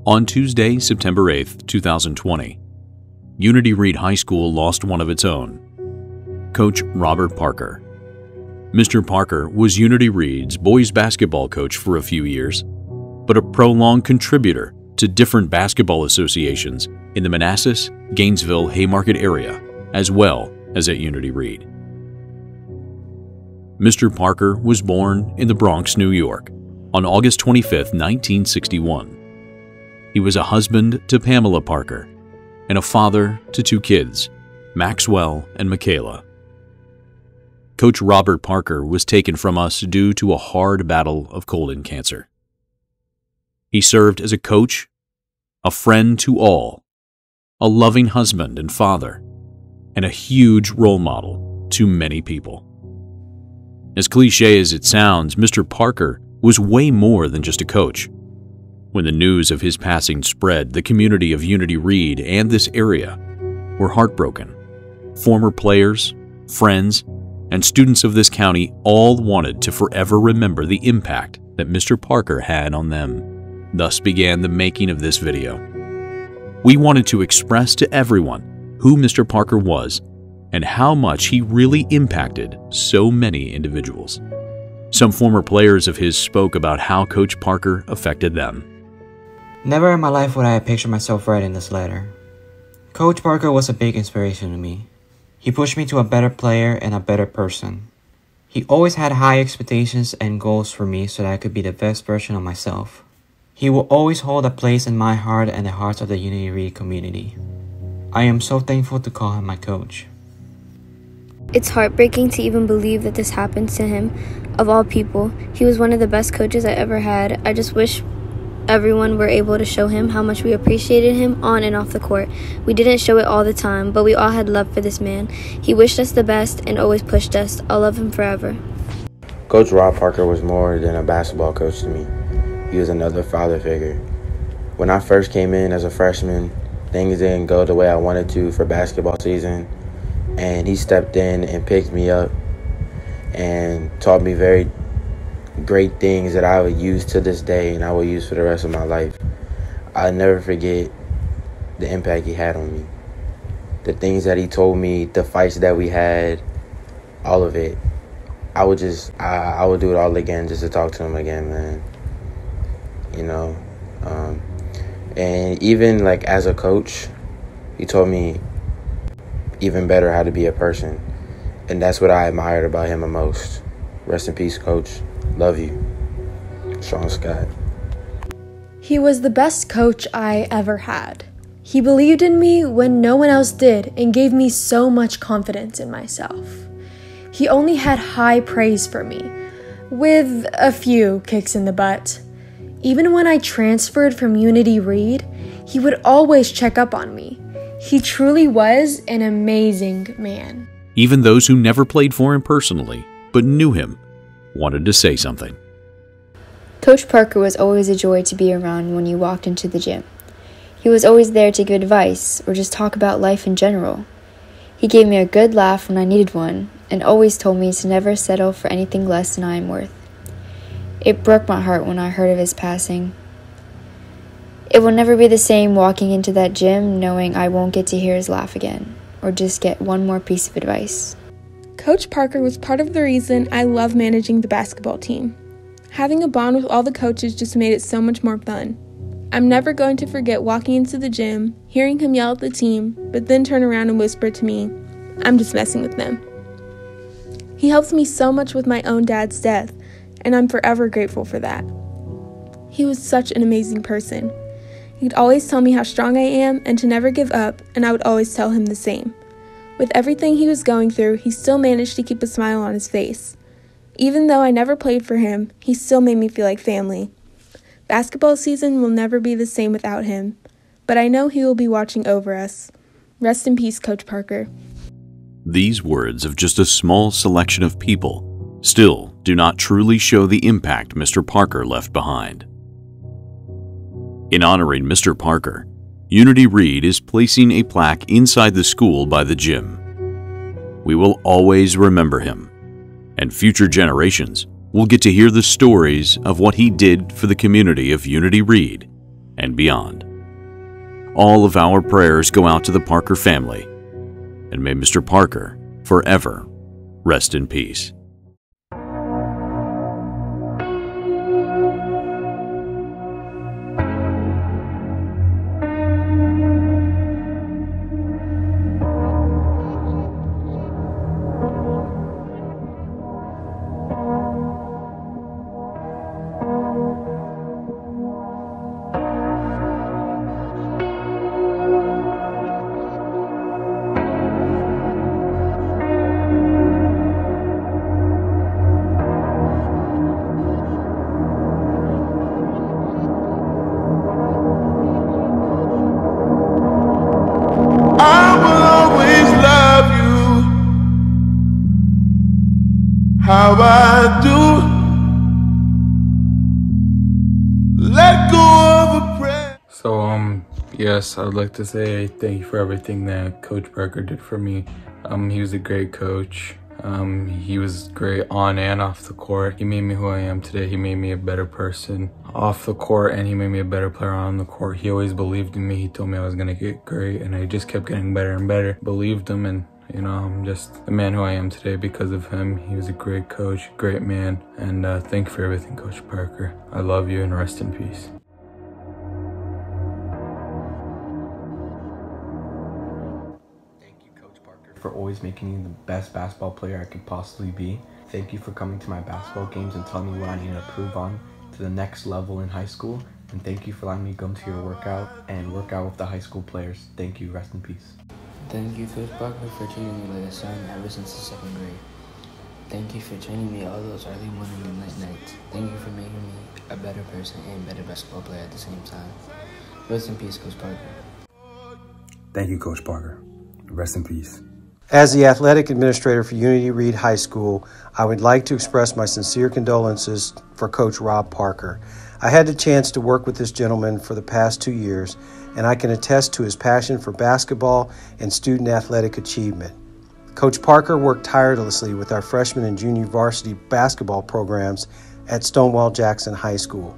On Tuesday, September 8, 2020, Unity Reed High School lost one of its own, Coach Robert Parker. Mr. Parker was Unity Reed's boys basketball coach for a few years, but a prolonged contributor to different basketball associations in the Manassas, Gainesville, Haymarket area, as well as at Unity Reed. Mr. Parker was born in the Bronx, New York, on August 25, 1961. He was a husband to Pamela Parker and a father to two kids, Maxwell and Michaela. Coach Robert Parker was taken from us due to a hard battle of colon cancer. He served as a coach, a friend to all, a loving husband and father, and a huge role model to many people. As cliché as it sounds, Mr. Parker was way more than just a coach. When the news of his passing spread, the community of Unity Reed and this area were heartbroken. Former players, friends, and students of this county all wanted to forever remember the impact that Mr. Parker had on them. Thus began the making of this video. We wanted to express to everyone who Mr. Parker was and how much he really impacted so many individuals. Some former players of his spoke about how Coach Parker affected them. Never in my life would I have pictured myself writing this letter. Coach Parker was a big inspiration to me. He pushed me to a better player and a better person. He always had high expectations and goals for me so that I could be the best version of myself. He will always hold a place in my heart and the hearts of the Unity Reed community. I am so thankful to call him my coach. It's heartbreaking to even believe that this happened to him. Of all people, he was one of the best coaches I ever had. I just wish everyone were able to show him how much we appreciated him on and off the court. We didn't show it all the time, but we all had love for this man. He wished us the best and always pushed us. I'll love him forever. Coach Rob Parker was more than a basketball coach to me. He was another father figure. When I first came in as a freshman, things didn't go the way I wanted to for basketball season, and he stepped in and picked me up and taught me very great things that I would use to this day and I will use for the rest of my life. I'll never forget the impact he had on me. The things that he told me, the fights that we had, all of it. I would do it all again just to talk to him again, man. You know, and even like as a coach, he taught me even better how to be a person. And that's what I admired about him the most. Rest in peace, Coach. Love you. Sean Scott. He was the best coach I ever had. He believed in me when no one else did and gave me so much confidence in myself. He only had high praise for me, with a few kicks in the butt. Even when I transferred from Unity Reed, he would always check up on me. He truly was an amazing man. Even those who never played for him personally, but knew him, wanted to say something. Coach Parker was always a joy to be around when you walked into the gym. He was always there to give advice or just talk about life in general. He gave me a good laugh when I needed one and always told me to never settle for anything less than I am worth. It broke my heart when I heard of his passing. It will never be the same walking into that gym knowing I won't get to hear his laugh again or just get one more piece of advice. Coach Parker was part of the reason I love managing the basketball team. Having a bond with all the coaches just made it so much more fun. I'm never going to forget walking into the gym, hearing him yell at the team, but then turn around and whisper to me, "I'm just messing with them." He helped me so much with my own dad's death, and I'm forever grateful for that. He was such an amazing person. He'd always tell me how strong I am and to never give up, and I would always tell him the same. With everything he was going through, he still managed to keep a smile on his face. Even though I never played for him, he still made me feel like family. Basketball season will never be the same without him, but I know he will be watching over us. Rest in peace, Coach Parker. These words of just a small selection of people still do not truly show the impact Mr. Parker left behind. In honoring Mr. Parker, Unity Reed is placing a plaque inside the school by the gym. We will always remember him, and future generations will get to hear the stories of what he did for the community of Unity Reed and beyond. All of our prayers go out to the Parker family, and may Mr. Parker forever rest in peace. How I do let go of a prayer. So, yes, I would like to say thank you for everything that Coach Parker did for me. He was a great coach. He was great on and off the court. He made me who I am today. He made me a better person off the court, and he made me a better player on the court. He always believed in me. He told me I was gonna get great, and I just kept getting better and better. Believed him, and you know, I'm just the man who I am today because of him. He was a great coach, great man, and thank you for everything, Coach Parker. I love you, and rest in peace. Thank you, Coach Parker, for always making me the best basketball player I could possibly be. Thank you for coming to my basketball games and telling me what I need to improve on to the next level in high school. And thank you for letting me come to your workout and work out with the high school players. Thank you. Rest in peace. Thank you, Coach Parker, for treating me like a son ever since the 2nd grade. Thank you for training me all those early morning and late nights. Thank you for making me a better person and better basketball player at the same time. Rest in peace, Coach Parker. Thank you, Coach Parker. Rest in peace. As the athletic administrator for Unity Reed High School, I would like to express my sincere condolences for Coach Rob Parker. I had the chance to work with this gentleman for the past 2 years, and I can attest to his passion for basketball and student athletic achievement. Coach Parker worked tirelessly with our freshman and junior varsity basketball programs at Stonewall Jackson High School.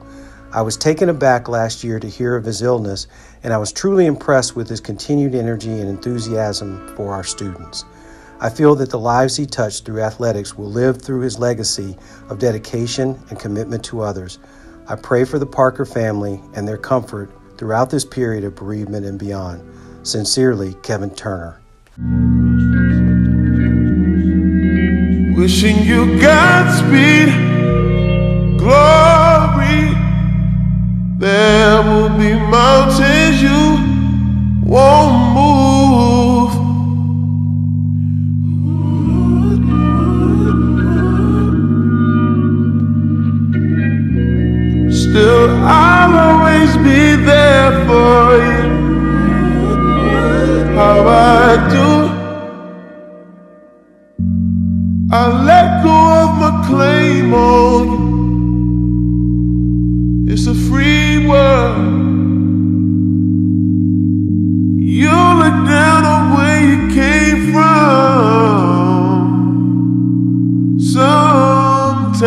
I was taken aback last year to hear of his illness, and I was truly impressed with his continued energy and enthusiasm for our students. I feel that the lives he touched through athletics will live through his legacy of dedication and commitment to others. I pray for the Parker family and their comfort throughout this period of bereavement and beyond. Sincerely, Kevin Turner. Wishing you Godspeed, glory. There will be mountains you won't move. Still, I'll always be there for you. How I do, I let go of my claim on you. It's a free world. You look down on where you came from sometimes,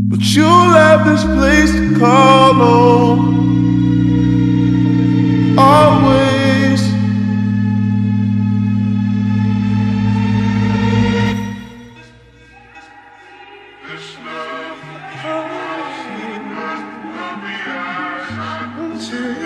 but you'll have this place to call home always. To